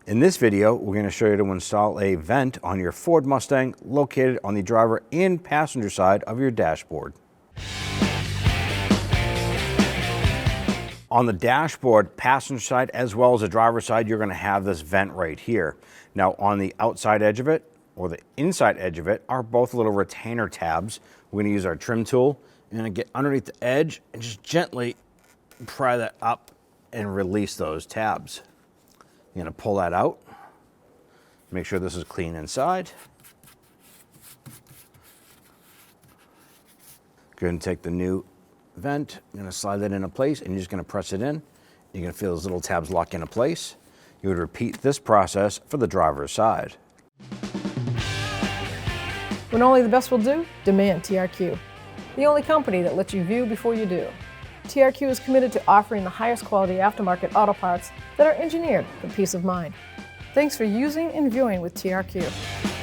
In this video, we're going to show you to install a vent on your Ford Mustang located on the driver and passenger side of your dashboard. On the dashboard, passenger side, as well as the driver's side, you're going to have this vent right here. Now, on the outside edge of it, or the inside edge of it, are both little retainer tabs. We're going to use our trim tool and get underneath the edge and just gently pry that up and release those tabs. You're going to pull that out. Make sure this is clean inside. Go ahead and take the new vent. You're going to slide that into place and you're just going to press it in. You're going to feel those little tabs lock into place. You would repeat this process for the driver's side. When only the best will do, demand TRQ. The only company that lets you view before you do. TRQ is committed to offering the highest quality aftermarket auto parts that are engineered for peace of mind. Thanks for using and viewing with TRQ.